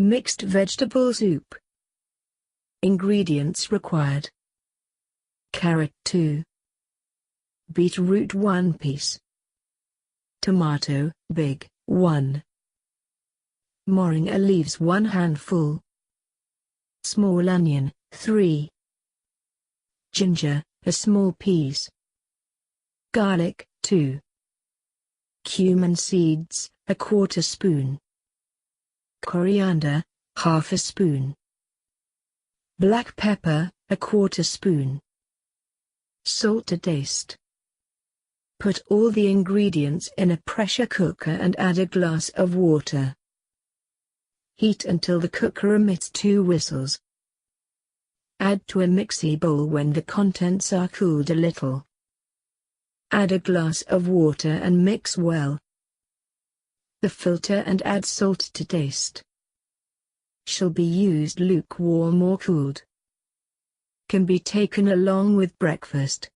Mixed vegetable soup. Ingredients required: carrot 2, beetroot 1 piece, tomato, big, 1, moringa leaves 1 handful, small onion, 3, ginger, a small piece, garlic, 2, cumin seeds, 1/4 spoon, coriander, 1/2 spoon, black pepper, 1/4 spoon, salt to taste. Put all the ingredients in a pressure cooker and add a glass of water. Heat until the cooker emits 2 whistles. Add to a mixie bowl when the contents are cooled a little. Add a glass of water and mix well. Filter and add salt to taste. Shall be used lukewarm or cooled. Can be taken along with breakfast.